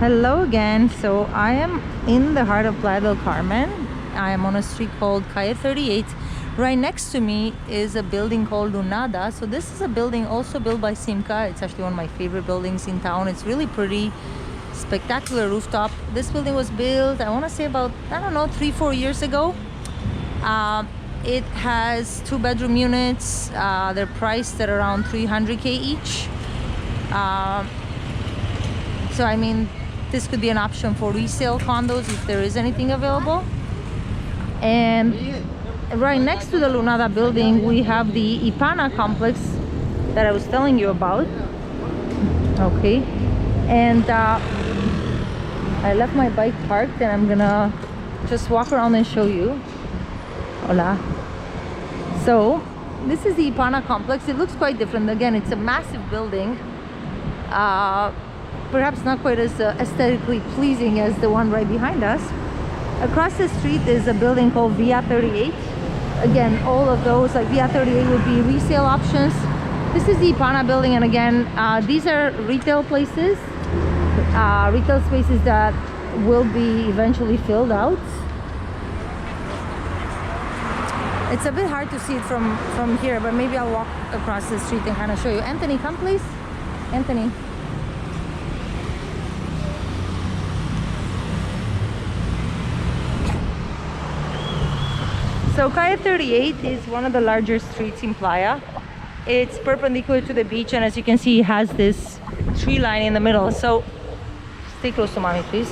Hello again. So I am in the heart of Playa del Carmen. I am on a street called Calle 38. Right next to me is a building called Serenada. So this is a building also built by SIMCA. It's actually one of my favorite buildings in town. It's really pretty, spectacular rooftop. This building was built, I want to say about, I don't know, 3-4 years ago. It has 2-bedroom units. They're priced at around 300K each. So I mean, this could be an option for resale condos if there is anything available. And right next to the Lunada building, we have the Ipana Complex that I was telling you about. Okay, and I left my bike parked, and I'm gonna just walk around and show you. Hola. So this is the Ipana Complex. It looks quite different. Again, it's a massive building. Perhaps not quite as aesthetically pleasing as the one right behind us. Across the street is a building called Via 38. Again, all of those, like Via 38, would be resale options. This is the Ipana building, and again, these are retail places, retail spaces that will be eventually filled out. It's a bit hard to see it from here, but maybe I'll walk across the street and kind of show you. Anthony, come please. Anthony. So Calle 38 is one of the larger streets in Playa. It's perpendicular to the beach, and as you can see, it has this tree line in the middle. So stay close to mommy, please.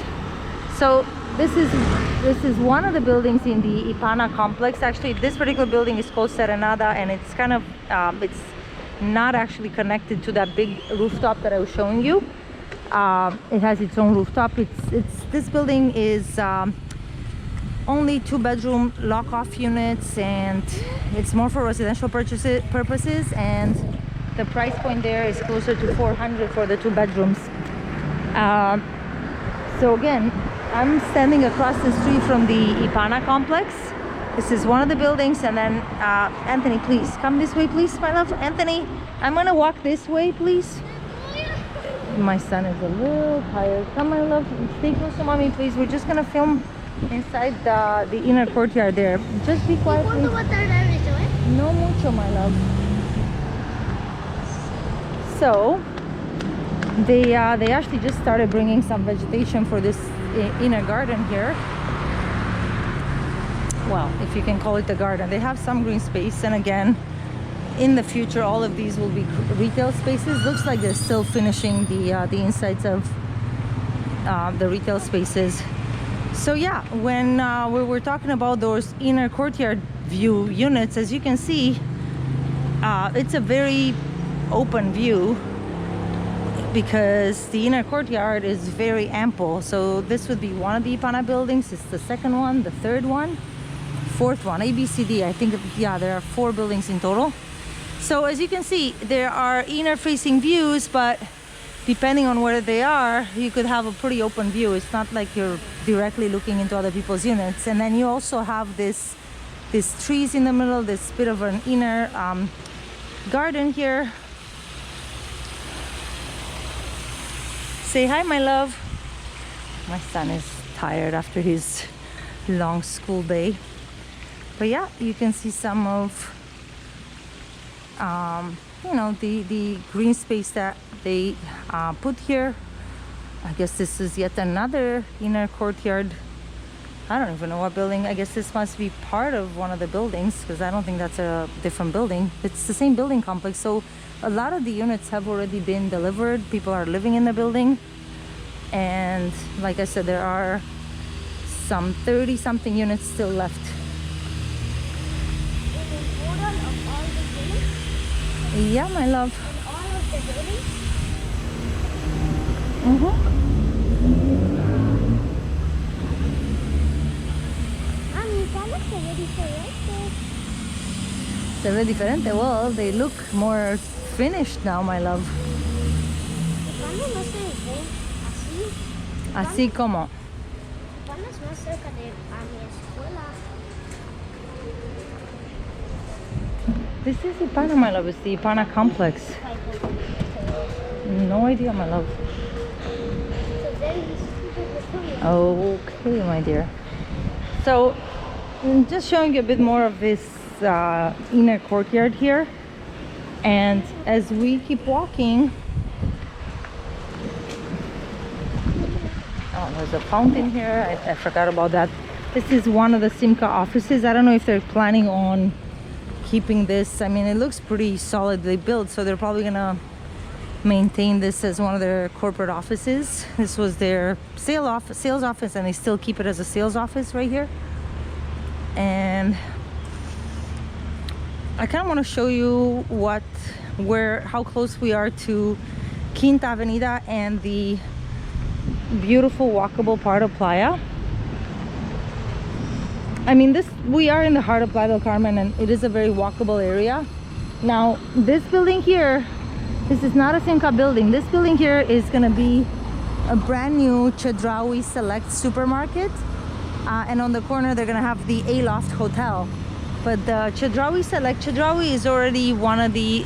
So this is one of the buildings in the Ipana Complex. Actually, this particular building is called Serenada, and it's kind of it's not actually connected to that big rooftop that I was showing you. It has its own rooftop. This building is only 2-bedroom lock-off units, and it's more for residential purposes, and the price point there is closer to 400 for the 2 bedrooms. So again, I'm standing across the street from the Ipana Complex. This is one of the buildings, and then Anthony, please come this way, please, my love. Anthony, I'm gonna walk this way, please. My son is a little tired. Come, my love, stay close to mommy, please. We're just gonna film inside the inner courtyard there. Just be quiet, please. No mucho, my love. So they actually just started bringing some vegetation for this inner garden here. Well, if you can call it a garden. They have some green space, and again, in the future, all of these will be retail spaces. Looks like they're still finishing the insides of the retail spaces. So yeah, when we were talking about those inner courtyard view units, as you can see, it's a very open view because the inner courtyard is very ample. So this would be one of the Ipana buildings. It's the second one, the third one, fourth one, A, B, C, D. I think, yeah, there are 4 buildings in total. So as you can see, there are inner facing views, but depending on where they are, you could have a pretty open view. It's not like you're directly looking into other people's units. And then you also have these trees in the middle, this bit of an inner garden here. Say hi, my love. My son is tired after his long school day. But yeah, you can see some of you know, the green space that they put here. I guess this is yet another inner courtyard. I don't even know what building. I guess this must be part of one of the buildings, because I don't think that's a different building. It's the same building complex. So a lot of the units have already been delivered. People are living in the building, and like I said, there are some 30-something units still left. Yeah, my love. All of the buildings? Se ve diferente. Well, they look more finished now, my love. ¿Cuándo no se ve así? Así como. ¿Cuándo es más cerca de a mi escuela? This is Ipana, my love. It's the Ipana Complex. No idea, my love. So then Okay, my dear. So, just showing you a bit more of this inner courtyard here. And as we keep walking, oh, there's a fountain here. I forgot about that. This is one of the SIMCA offices. I don't know if they're planning on keeping this. I mean, it looks pretty solidly built, so they're probably gonna maintain this as one of their corporate offices. This was their sales office, and they still keep it as a sales office right here. And I kind of want to show you how close we are to Quinta Avenida and the beautiful walkable part of Playa. I mean, we are in the heart of Playa del Carmen, and it is a very walkable area. Now, this building here, this is not a SIMCA building. This building here is going to be a brand new Chedraui Select supermarket. And on the corner, they're going to have the Aloft Hotel. But the Chedraui Select, Chedraui is already one of the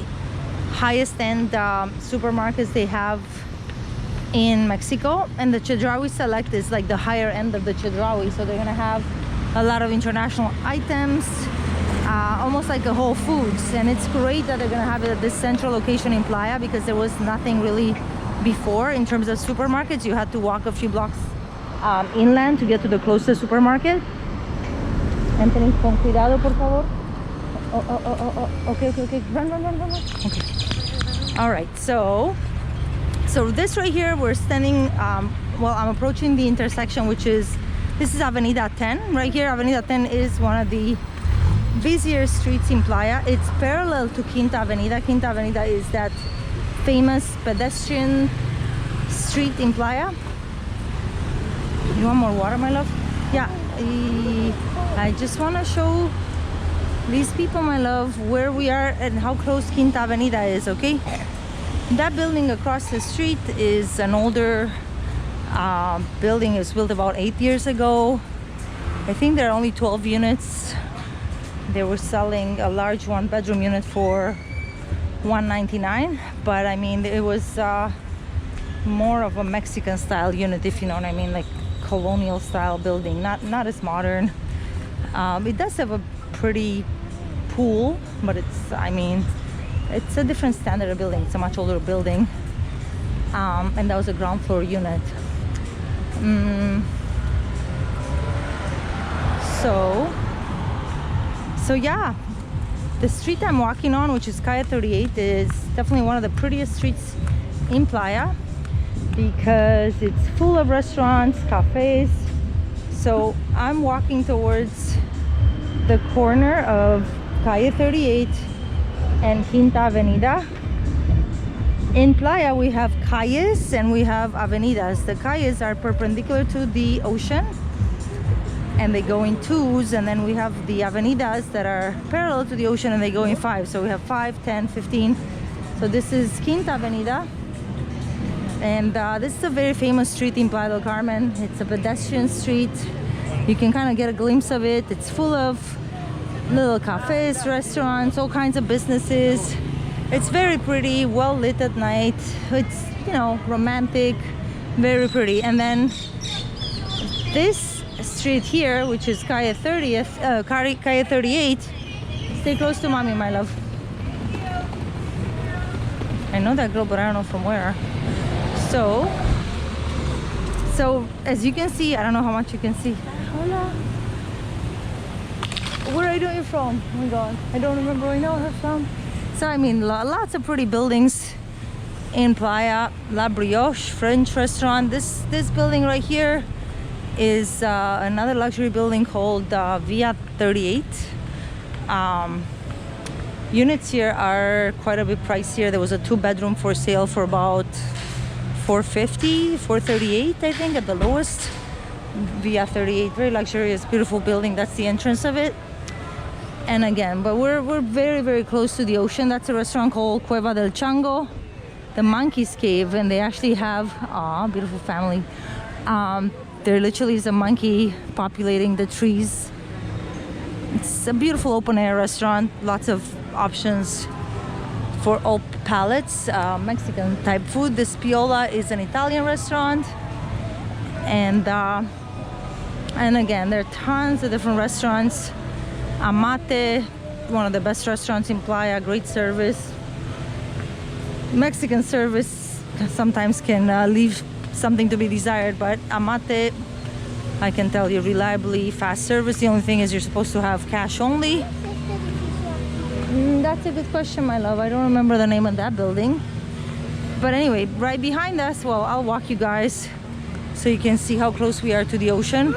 highest end supermarkets they have in Mexico. And the Chedraui Select is like the higher end of the Chedraui. So they're going to have a lot of international items, almost like a Whole Foods. And it's great that they're going to have it at this central location in Playa, because there was nothing really before in terms of supermarkets. You had to walk a few blocks inland to get to the closest supermarket. Anthony, con cuidado, por favor. Okay. Run. Okay. All right, so this right here, we're standing, well, I'm approaching the intersection, this is Avenida 10. Right here, Avenida 10 is one of the busier streets in Playa. It's parallel to Quinta Avenida. Quinta Avenida is that famous pedestrian street in Playa. You want more water, my love? Yeah. I just want to show these people, my love, where we are and how close Quinta Avenida is, okay? That building across the street is an older building. It was built about 8 years ago. I think there are only 12 units. They were selling a large one-bedroom unit for $199, but I mean, it was more of a Mexican style unit, if you know what I mean, like colonial style building, not as modern. It does have a pretty pool, but it's a different standard of building. It's a much older building, and that was a ground floor unit. So yeah, the street I'm walking on, which is Calle 38, is definitely one of the prettiest streets in Playa, because it's full of restaurants, cafes. So I'm walking towards the corner of Calle 38 and Quinta Avenida. In Playa, we have calles and we have avenidas. The calles are perpendicular to the ocean and they go in twos, and then we have the avenidas that are parallel to the ocean and they go in five. So we have 5, 10, 15. So this is Quinta Avenida, and this is a very famous street in Playa del Carmen. It's a pedestrian street. You can kind of get a glimpse of it. It's full of little cafes, restaurants, all kinds of businesses. It's very pretty, well lit at night. It's, you know, romantic, very pretty. And then this street here, which is Calle 38. Stay close to mommy, my love. I know that girl, but I don't know from where. So as you can see, I don't know how much you can see. Hola. Where are you from? Oh my god, I don't remember where I know her from. So I mean, lots of pretty buildings in Playa. La Brioche French restaurant. This building right here is another luxury building called Via 38. Units here are quite a bit pricier. There was a 2-bedroom for sale for about $450, $438, I think, at the lowest. Via 38, very luxurious, beautiful building. That's the entrance of it. And again, but we're very, very close to the ocean. That's a restaurant called Cueva del Chango, the Monkey's Cave, and they actually have beautiful family. There literally is a monkey populating the trees. It's a beautiful open air restaurant, lots of options for all palates, Mexican type food. This Piola is an Italian restaurant. And again, there are tons of different restaurants. Amate, one of the best restaurants in Playa, great service. Mexican service sometimes can leave something to be desired, but Amate, I can tell you, reliably fast service. The only thing is you're supposed to have cash only. That's a good question, my love. I don't remember the name of that building. But anyway, right behind us, well, I'll walk you guys so you can see how close we are to the ocean.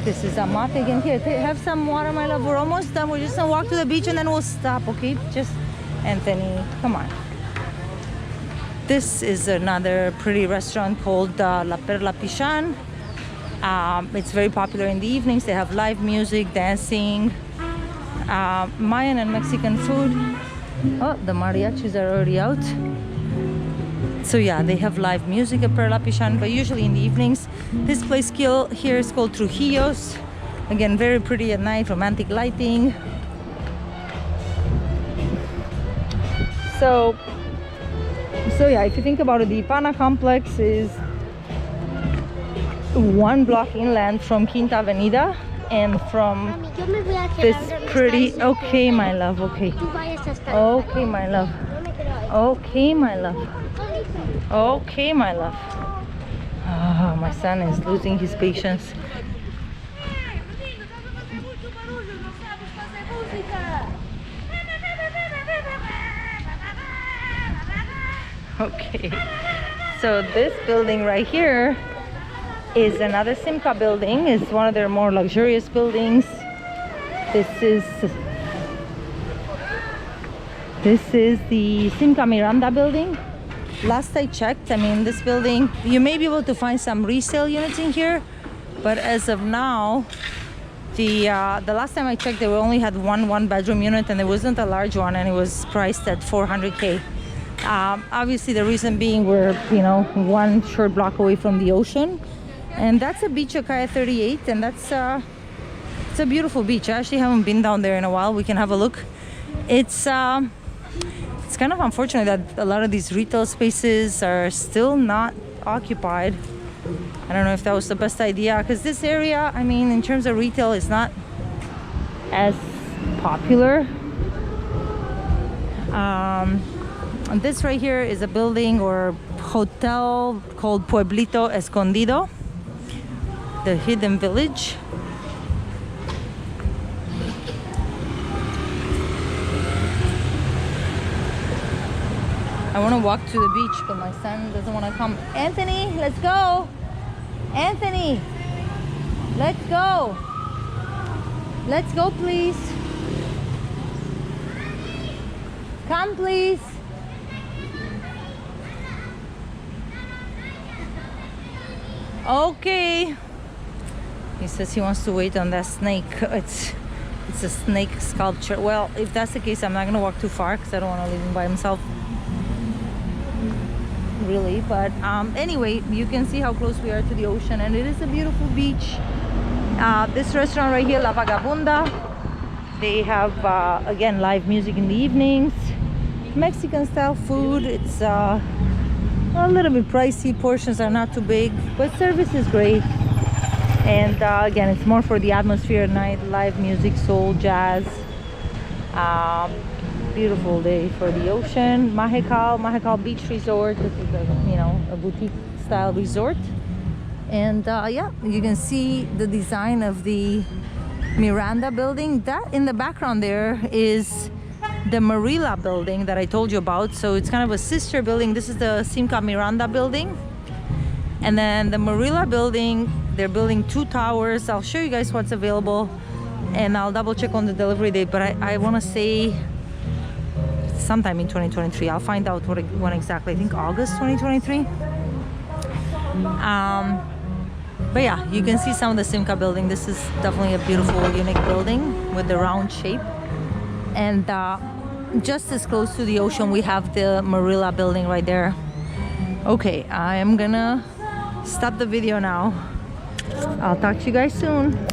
This is Amate again. Here, have some water, my love. We're almost done. We're just gonna walk to the beach and then we'll stop, okay? Just, Anthony, come on. This is another pretty restaurant called La Perla Pichan. It's very popular in the evenings. They have live music, dancing, Mayan and Mexican food. Oh, the mariachis are already out. So yeah, they have live music at Perla Pichan, but usually in the evenings. This place here is called Trujillo's. Again, very pretty at night, romantic lighting. So yeah, if you think about it, the Ipana Complex is one block inland from Quinta Avenida and from this pretty... Okay, my love, okay. Okay, my love. Okay, my love. Okay, my love. Oh, my son is losing his patience. Okay, so this building right here is another SIMCA building. It's one of their more luxurious buildings. This is the SIMCA Miranda building. Last I checked, I mean, this building, you may be able to find some resale units in here, but as of now, the last time I checked, they only had one bedroom unit, and it wasn't a large one, and it was priced at 400K. Obviously, the reason being we're, you know, one short block away from the ocean, and that's a beach at Calle 38, and it's a beautiful beach. I actually haven't been down there in a while. We can have a look. It's kind of unfortunate that a lot of these retail spaces are still not occupied. I don't know if that was the best idea, because this area, I mean, in terms of retail, is not as popular. And this right here is a building or hotel called Pueblito Escondido, the hidden village. I want to walk to the beach, but my son doesn't want to come. Anthony, let's go. Anthony, let's go. Let's go, please. Come, please. Okay. He says he wants to wait on that snake. It's a snake sculpture. Well, if that's the case, I'm not gonna walk too far because I don't want to leave him by himself. Really, but anyway, you can see how close we are to the ocean, and it is a beautiful beach. This restaurant right here, La Vagabunda, they have again live music in the evenings, Mexican style food. It's a little bit pricey, portions are not too big, but service is great. And again, it's more for the atmosphere at night, live music, soul, jazz. Beautiful day for the ocean. Mahekal Beach Resort. This is a boutique style resort. And yeah, you can see the design of the Miranda building. That in the background there is the Marilla building that I told you about. So it's kind of a sister building. This is the SIMCA Miranda building. And then the Marilla building, they're building 2 towers. I'll show you guys what's available, and I'll double check on the delivery date, but I want to say sometime in 2023. I'll find out when exactly. I think August 2023. But yeah, you can see some of the SIMCA building. This is definitely a beautiful, unique building with the round shape. And just as close to the ocean, we have the Marilla building right there. Okay, I am gonna stop the video now. I'll talk to you guys soon.